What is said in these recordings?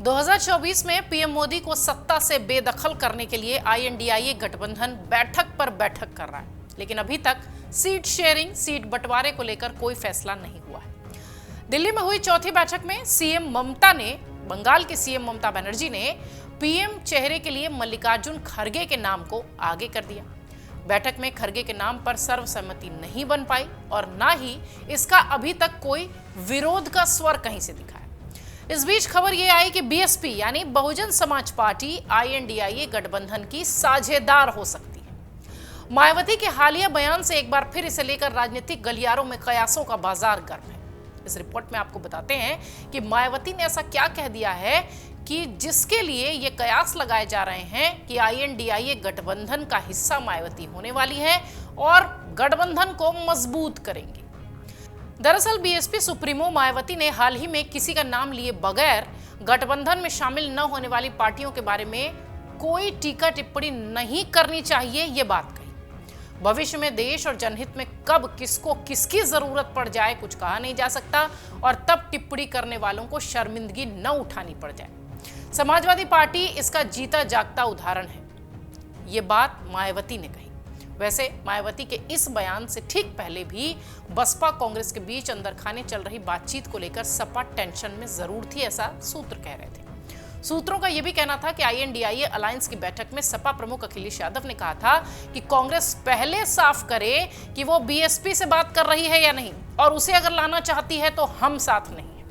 2024 में पीएम मोदी को सत्ता से बेदखल करने के लिए आईएनडीआईए गठबंधन बैठक पर बैठक कर रहा है, लेकिन अभी तक सीट शेयरिंग, सीट बंटवारे को लेकर कोई फैसला नहीं हुआ है। दिल्ली में हुई चौथी बैठक में बंगाल की सीएम ममता बनर्जी ने पीएम चेहरे के लिए मल्लिकार्जुन खड़गे के नाम को आगे कर दिया। बैठक में खड़गे के नाम पर सर्वसम्मति नहीं बन पाई और ना ही इसका अभी तक कोई विरोध का स्वर कहीं से दिखा है। इस बीच खबर यह आई कि बीएसपी यानी बहुजन समाज पार्टी आईएनडीआईए गठबंधन की साझेदार हो सकती है। मायावती के हालिया बयान से एक बार फिर इसे लेकर राजनीतिक गलियारों में कयासों का बाजार गर्म है। इस रिपोर्ट में आपको बताते हैं कि मायावती ने ऐसा क्या कह दिया है कि जिसके लिए ये कयास लगाए जा रहे हैं कि आईएनडीआईए गठबंधन का हिस्सा मायावती होने वाली है और गठबंधन को मजबूत करेंगी। दरअसल बीएसपी सुप्रीमो मायावती ने हाल ही में किसी का नाम लिए बगैर गठबंधन में शामिल न होने वाली पार्टियों के बारे में कोई टीका टिप्पणी नहीं करनी चाहिए, ये बात कही। भविष्य में देश और जनहित में कब किसको किसकी जरूरत पड़ जाए कुछ कहा नहीं जा सकता और तब टिप्पणी करने वालों को शर्मिंदगी न उठानी पड़ जाए। समाजवादी पार्टी इसका जीता जागता उदाहरण है, ये बात मायावती ने कही। वैसे मायावती के इस बयान से ठीक पहले भी बसपा कांग्रेस के बीच अंदर खाने चल रही बातचीत को लेकर सपा टेंशन में जरूर थी, ऐसा सूत्र कह रहे थे। सूत्रों का यह भी कहना था कि आईएनडीआईए अलायंस की बैठक में सपा प्रमुख अखिलेश यादव ने कहा था कि कांग्रेस पहले साफ करे कि वो बीएसपी से बात कर रही है या नहीं, और उसे अगर लाना चाहती है तो हम साथ नहीं है।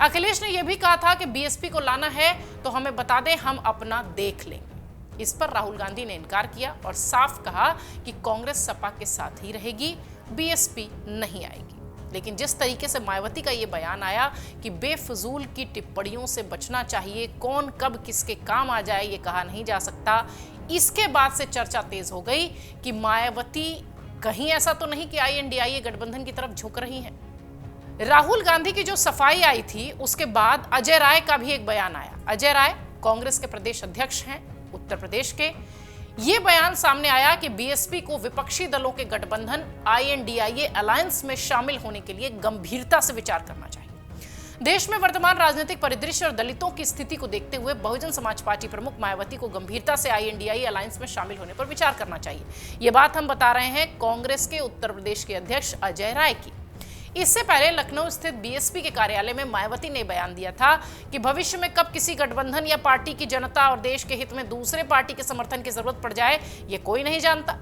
अखिलेश ने यह भी कहा था कि बीएसपी को लाना है तो हमें बता दें, हम अपना देख लेंगे। इस पर राहुल गांधी ने इनकार किया और साफ कहा कि कांग्रेस सपा के साथ ही रहेगी, बीएसपी नहीं आएगी। लेकिन जिस तरीके से मायावती का ये बयान आया कि बेफजूल की टिप्पणियों से बचना चाहिए, कौन कब किसके काम आ जाए ये कहा नहीं जा सकता, इसके बाद से चर्चा तेज हो गई कि मायावती कहीं ऐसा तो नहीं कि आईएनडीआईए गठबंधन की तरफ झुक रही है। राहुल गांधी की जो सफाई आई थी उसके बाद अजय राय का भी एक बयान आया। अजय राय कांग्रेस के प्रदेश अध्यक्ष हैं उत्तर प्रदेश के। ये बयान सामने आया कि बीएसपी को विपक्षी दलों के गठबंधन आईएनडीआईए अलायंस में शामिल होने के लिए गंभीरता से विचार करना चाहिए। देश में वर्तमान राजनीतिक परिदृश्य और दलितों की स्थिति को देखते हुए बहुजन समाज पार्टी प्रमुख मायावती को गंभीरता से आईएनडीआईए अलायंस में शामिल होने पर विचार करना चाहिए। यह बात हम बता रहे हैं कांग्रेस के उत्तर प्रदेश के अध्यक्ष अजय राय की। इससे पहले लखनऊ स्थित बीएसपी के कार्यालय में मायावती ने बयान दिया था कि भविष्य में कब किसी गठबंधन या पार्टी की जनता और देश के हित में दूसरे पार्टी के समर्थन की जरूरत पड़ जाए ये कोई नहीं जानता।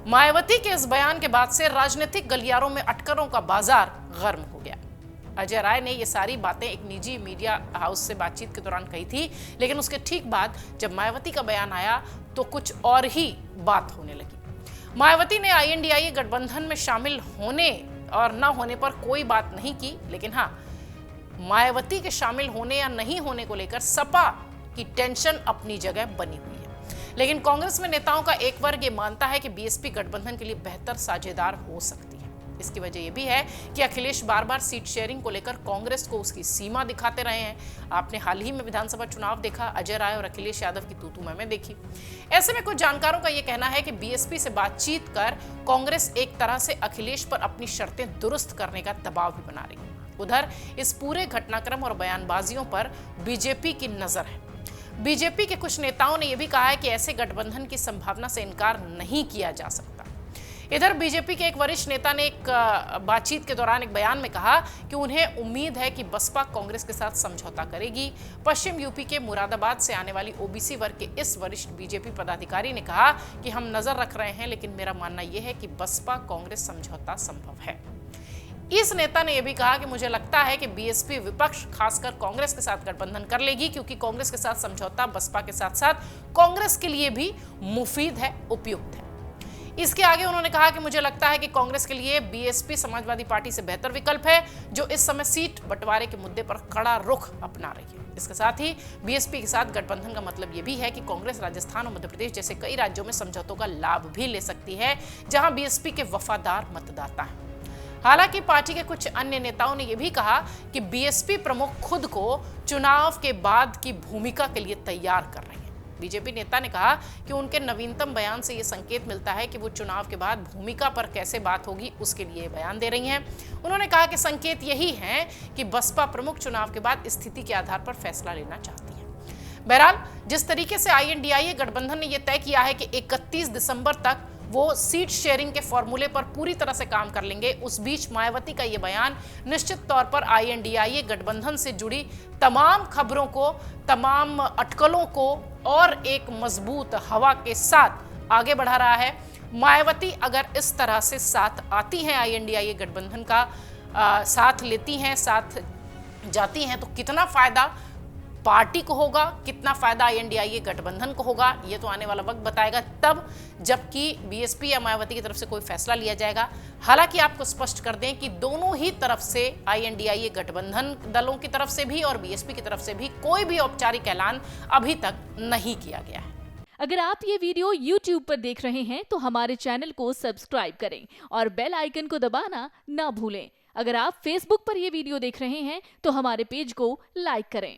मायावती के इस बयान के बाद से राजनीतिक गलियारों में अटकलों का बाजार गर्म हो गया। अजय राय ने ये सारी बातें एक निजी मीडिया हाउस से बातचीत के दौरान कही थी, लेकिन उसके ठीक बाद जब मायावती का बयान आया तो कुछ और ही बात होने लगी। मायावती ने आईएनडीआईए गठबंधन में शामिल होने और न होने पर कोई बात नहीं की, लेकिन हाँ, मायावती के शामिल होने या नहीं होने को लेकर सपा की टेंशन अपनी जगह बनी हुई है। लेकिन कांग्रेस में नेताओं का एक वर्ग ये मानता है कि बीएसपी गठबंधन के लिए बेहतर साझेदार हो सकती है। इसकी वजह यह भी है कि अखिलेश बार बार सीट शेयरिंग को लेकर कांग्रेस को उसकी सीमा दिखाते रहे हैं। आपने हाल ही में विधानसभा चुनाव देखा, अजय राय और अखिलेश यादव की तू-तू मैं देखी। ऐसे में कुछ जानकारों का यह कहना है कि बीएसपी से बातचीत कर कांग्रेस एक तरह से अखिलेश पर अपनी शर्तें दुरुस्त करने का दबाव भी बना रही है। उधर इस पूरे घटनाक्रम और बयानबाजियों पर बीजेपी की नजर है। बीजेपी के कुछ नेताओं ने यह भी कहा है कि ऐसे गठबंधन की संभावना से इनकार नहीं किया जा सकता। इधर बीजेपी के एक वरिष्ठ नेता ने एक बातचीत के दौरान एक बयान में कहा कि उन्हें उम्मीद है कि बसपा कांग्रेस के साथ समझौता करेगी। पश्चिम यूपी के मुरादाबाद से आने वाली ओबीसी वर्ग के इस वरिष्ठ बीजेपी पदाधिकारी ने कहा कि हम नजर रख रहे हैं, लेकिन मेरा मानना यह है कि बसपा कांग्रेस समझौता संभव है। इस नेता ने यह भी कहा कि मुझे लगता है कि बीएसपी विपक्ष खासकर कांग्रेस के साथ गठबंधन कर लेगी, क्योंकि कांग्रेस के साथ समझौता बसपा के साथ साथ कांग्रेस के लिए भी मुफीद है, उपयुक्त है। इसके आगे उन्होंने कहा कि मुझे लगता है कि कांग्रेस के लिए बीएसपी समाजवादी पार्टी से बेहतर विकल्प है, जो इस समय सीट बंटवारे के मुद्दे पर कड़ा रुख अपना रही है। इसके साथ ही बीएसपी के साथ गठबंधन का मतलब यह भी है कि कांग्रेस राजस्थान और मध्य प्रदेश जैसे कई राज्यों में समझौतों का लाभ भी ले सकती है, जहां बीएसपी के वफादार मतदाता हैं। हालांकि पार्टी के कुछ अन्य नेताओं ने यह भी कहा कि बीएसपी प्रमुख खुद को चुनाव के बाद की भूमिका के लिए तैयार कर रहे हैं। बीजेपी नेता ने कहा कि उनके नवीनतम बयान से ये संकेत मिलता है कि वो चुनाव के बाद भूमिका पर कैसे बात होगी उसके लिए बयान दे रही हैं। उन्होंने कहा कि संकेत यही है कि बसपा प्रमुख चुनाव के बाद स्थिति के आधार पर फैसला लेना चाहती है। बहरहाल जिस तरीके से INDIA गठबंधन ने यह तय किया है कि 31 दिसंबर तक वो सीट शेयरिंग के फॉर्मूले पर पूरी तरह से काम कर लेंगे, उस बीच मायावती का ये बयान निश्चित तौर पर INDIA गठबंधन से जुड़ी तमाम खबरों को, तमाम अटकलों को और एक मजबूत हवा के साथ आगे बढ़ा रहा है। मायावती अगर इस तरह से साथ आती हैं, INDIA गठबंधन का साथ लेती हैं, साथ जाती हैं, तो कितना फायदा पार्टी को होगा, कितना फायदा INDIA गठबंधन को होगा, ये तो आने वाला वक्त बताएगा, तब जबकि BSP या मायावती की तरफ से कोई फैसला लिया जाएगा। हालांकि आपको स्पष्ट कर दें कि दोनों ही तरफ से, INDIA गठबंधन दलों की तरफ से भी और BSP की तरफ से भी कोई भी औपचारिक ऐलान अभी तक नहीं किया गया है। अगर आप ये वीडियो YouTube पर देख रहे हैं तो हमारे चैनल को सब्सक्राइब करें और बेल आइकन को दबाना ना भूलें। अगर आप Facebook पर ये वीडियो देख रहे हैं तो हमारे पेज को लाइक करें।